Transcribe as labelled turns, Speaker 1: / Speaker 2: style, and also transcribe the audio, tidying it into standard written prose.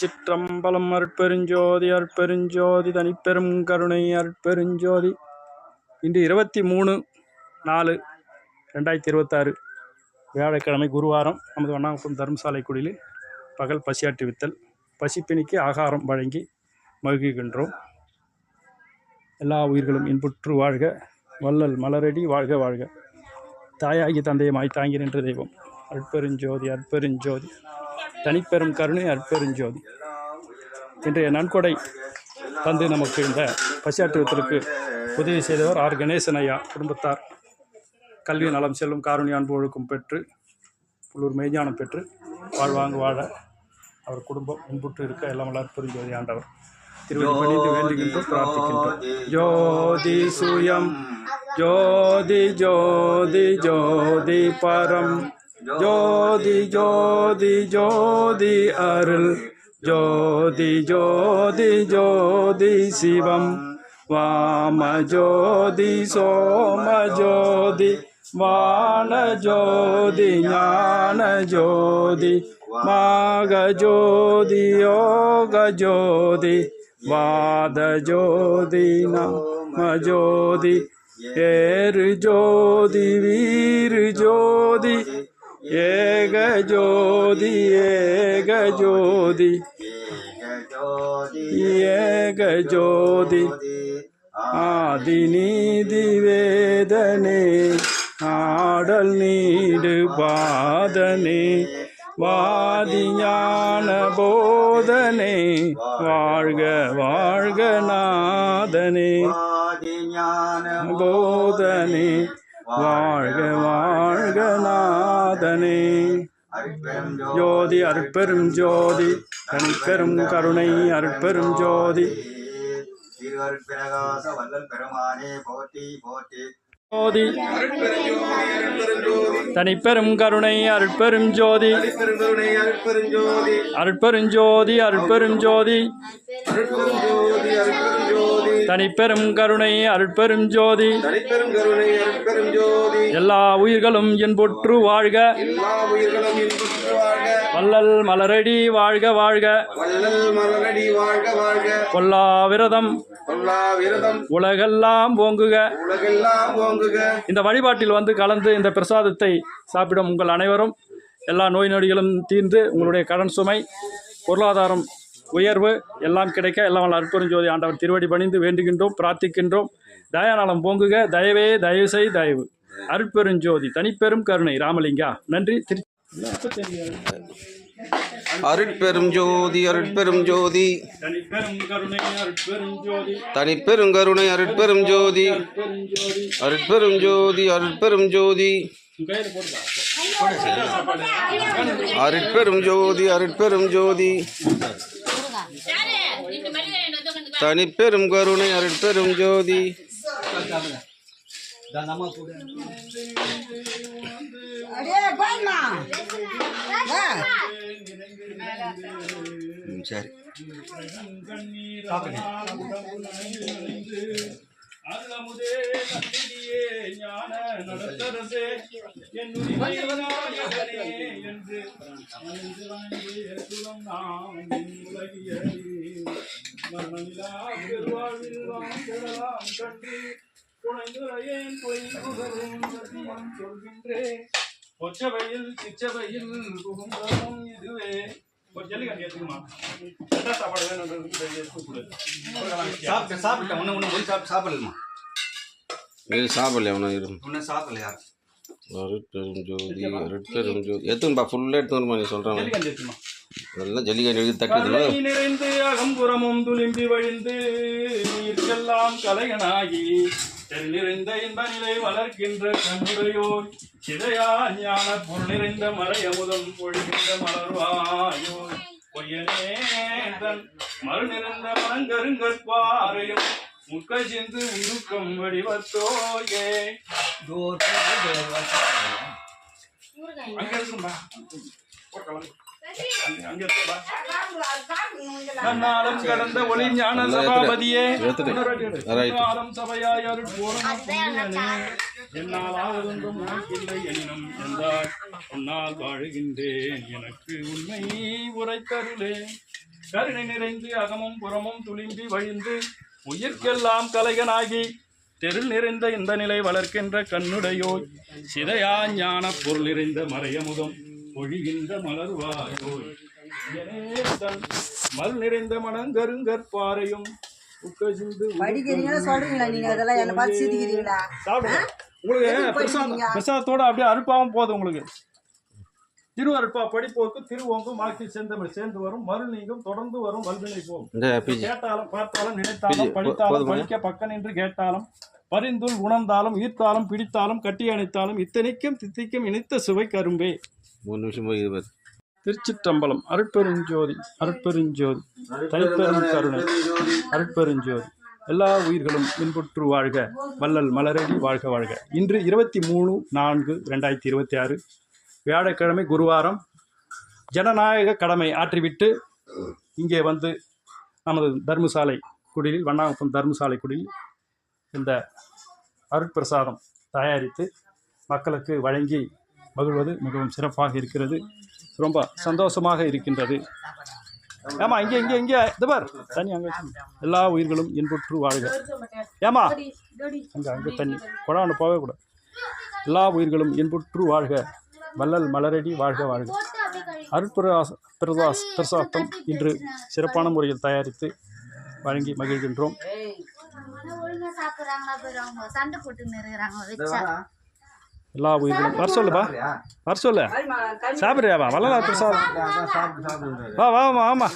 Speaker 1: திருச்சிற்றம்பலம். அருட்பெருஞ்சோதி அருட்பெருஞ்சோதி தனிப்பெரும் கருணை அருட்பெருஞ்சோதி. இன்று 23/4/2026 வியாழக்கிழமை குருவாரம். நமது வண்ணாங்குப்பம் தர்மசாலை குடிலில் பகல் பசியாற்றி வித்தல் பசிப்பிணிக்கு ஆகாரம் வழங்கி மகிழ்கின்றோம். எல்லா உயிர்களும் இன்புற்று வாழ்க, வள்ளல் மலரடி வாழ்க வாழ்க. தாயாகி தந்தையமாய் தாங்கி நின்ற தெய்வம் அருட்பெருஞ்சோதி அருட்பெருஞ்சோதி தனிப்பெரும் கருணை அருட்பெருஞ்சோதி. இன்றைய நன்கொடை தந்து நமக்கு இந்த பசியாற்றுவதற்கு உதவி செய்தவர் ஆர் கணேசன் ஐயா குடும்பத்தார். கல்வி நலம் செல்லும் காருண்ய அன்பு ஒழுக்கம் பெற்று புல்லூர் மெய்ஞானம் பெற்று வாழ்வாங்கு வாழ அவர் குடும்பம் இன்புற்று இருக்க எல்லாம் அருட்பெருஞ்சோதி ஆண்டவர் திருவடி பணிந்து வேண்டுகின்றோம், பிரார்த்திக்கின்றோம். ஜோதி சுயம் ஜோதி ஜோதி ஜோதி பரம் ஜோதி ஜோதி ஜோதி அருள் ஜோதி ஜோதி ஜோதி சிவம் வாம ஜோதி சோம ஜோதி வான ஜோதி ஞான ஜோதி மாக ஜோதி யோக ஜோதி வாத ஜோதி நாம ஜோதி ஏறு ஜோதி வீரு ஜோதி ஏக ஜோதி ஏக ஜோதி ஏக ஜோதி ஆதி நீதி வேதனே ஆடல் நீடு பாதனே வாதி ஞான போதனே வாழ்க வாழ்க நாதனே போதனே வாழ்க வாழ்க நாதனே. ஜோதி அருட்பெரும் ஜோதி தனிப்பெரும் கருணை அருட்பெரும் ஜோதி ஜோதி தனிப்பெரும் கருணை அருட்பெரும் ஜோதி அருட்பெருஞ்சோதி அருட்பெருஞ்சோதி தனிப்பெரும் கருணை அருட்பெரும் ஜோதி. எல்லா உயிர்களும் இன்புற்று வாழ்க, வள்ளல் மலரடி வாழ்க வாழ்க. கொல்லா விரதம் உலகெல்லாம் ஓங்குக. இந்த வழிபாட்டில் வந்து கலந்து இந்த பிரசாதத்தை சாப்பிடும் உங்கள் அனைவரும் எல்லா நோய் நொடிகளும் தீர்ந்து உங்களுடைய கடன் சுமை பொருளாதாரம் உயர்வு எல்லாம் கிடைக்க எல்லாம் அருட்பெருஞ்சோதி ஆண்டவர் திருவடி பணிந்து வேண்டுகின்றோம், பிரார்த்திக்கின்றோம். தயாநலம் போங்குக, தயவே தயவு செய் தயவு. அருட்பெருஞ்சோதி தனிப்பெரும் கருணை ராமலிங்கா. நன்றி.
Speaker 2: அருட்பெரும் ஜோதி அருட்பெரும் ஜோதி
Speaker 1: தனிப்பெரும் கருணை அருட்பெரும் ஜோதி
Speaker 2: தனிப்பெரும் கருணை அருட்பெரும் ஜோதி அருட்பெரும் ஜோதி அருட்பெரும் ஜோதி அருட்பெரும் ஜோதி அருட்பெரும் ஜோதி தனிப்பெரும் கருணை அருட்பெரும் ஜோதி. சரி
Speaker 1: அருளமுதே நந்தினியே ஞான நடத்தரசே என்னுரிமை நாயகனே என்று குலம் நாம் உலகியறி மரணமிலா பெருவாழ்வில் வாழ்ந்தெழலாம் கண்டு துணைந்துரையேன் பொய்முகரும் சத்தியம் சொல்கின்றேன். பொச்சவையில் சிச்சவையில் புகுந்தமும் இதுவே. ஜல்லிக்கட்டு ஏற்றுக்குமா சாப்பாடு வேணும் சாப்பிட்டேன் ஒன்று ஒன்று போய் சாப்பிடலாமா
Speaker 2: இது சாப்பிடல ஒன்றும்
Speaker 1: ஒன்றும் சாப்பிடலையா.
Speaker 2: அருட்பெரும் ஜோதி அருட்பெரும் ஜோதி எடுத்துன்பா ஃபுல்லாக எடுத்துமா நீ சொல்கிறாங்க எல்லாம் ஜல்லிக்கட்டு எழுதி தட்டுது.
Speaker 1: நிறைந்து அகம்புறமும் துளிம்பி வழிந்து உயிர்க்கெல்லாம் கலையனாகி நிறைந்த இன்ப நிலை வளர்க்கின்ற கண்ணுடையோய் சிதையா ஞான பொருள் நிறைந்த மறையமுதம் பொழிகின்ற மலர்வாயோய் பொய்யனே தன் மறு நிறைந்த மனங்கருங்கற்பாறையும் முக்க சிந்து உருக்கம் வடிவத்தோயே. அங்க இருக்கும்பா நன்னாலும் கடந்த ஒளி ஞான சபாபதியே சபையாய் என்னாலும் உனக்கில்லை எனினும் என்றால் உன்னால் வாழுகின்றேன் எனக்கு உண்மை உரைத்தருளே. கருணை நிறைந்து அகமும் புறமும் துளிம்பி வழிந்து உயிர்க்கெல்லாம் கலைகனாகி தெருள் நிறைந்த இந்த நிலை வளர்க்கின்ற கண்ணுடையோய் சிதையா ஞான பொருள் நிறைந்த மறையமுதம் பொழிகின்ற மலர்வாயோய் தன் மல் நிறைந்த மனங்கருங்கற்பாறையும்
Speaker 3: படிக்கிறீங்களா சொல்றீங்களா நீங்க அதெல்லாம் என்ன பார்த்து சிரிக்கிறீங்களா?
Speaker 1: சாப்பிடுங்க. உங்களுக்கு பிரசாதத்தோட அப்படியே அனுப்பாவும் போதும். உங்களுக்கு திருவருட்பா படிப்போருக்கு திருவோங்கும் மாக்கி சேர்ந்தமிழ் சேர்ந்து வரும் மருள் நீங்கும் தொடர்ந்து வரும் வல்வினை போகும். கேட்டாலும் பார்த்தாலும் நினைத்தாலும் படித்தாலும் படிக்க பக்க நின்று கேட்டாலும் பரிந்துள் உணர்ந்தாலும் ஈர்த்தாலும் பிடித்தாலும் கட்டி அணைத்தாலும் இத்தனைக்கும் தித்திக்கும் இனித்த சுவை கரும்பே.
Speaker 2: 3 நிமிஷம் 20.
Speaker 1: திருச்சிற்றம்பலம். அருட்பெருஞ்சோதி அருட்பெருஞ்சோதி தைப்பெரும் கருணை அருட்பெருஞ்சோதி. எல்லா உயிர்களும் இன்புற்று வாழ்க, வள்ளல் மலரடி வாழ்க வாழ்க. இன்று 23/4/2026 வியாழக்கிழமை குருவாரம். ஜனநாயக கடமை ஆற்றிவிட்டு இங்கே வந்து நமது தர்மசாலை குடிலில், வண்ணாகுப்பம் தர்மசாலை குடிலில் இந்த அருட்பிரசாதம் தயாரித்து மக்களுக்கு வழங்கி மகிழ்வது மிகவும் சிறப்பாக இருக்கிறது. ரொம்ப சந்தோஷமாக இருக்கின்றது. ஏமா இங்கே இங்கே இங்கே இதுபார் தண்ணி அங்கே எல்லா உயிர்களும் இன்புற்று வாழ்க. ஏமா அங்கே அங்கே தண்ணி கொடாண்டு போகவே கூடாது. எல்லா உயிர்களும் இன்புற்று வாழ்க, வள்ளல் மலரடி வாழ்க வாழ்க. பிரசாதம் இன்று சிறப்பான முறையில் தயாரித்து வழங்கி மகிழ்கின்றோம். எல்லா உயிர்களும் வர சொல்லுப்பா, வர சொல்லு. சாப்பிட்றியாவா? வள்ளலார் பிரசாதம். வா வா ஆமா.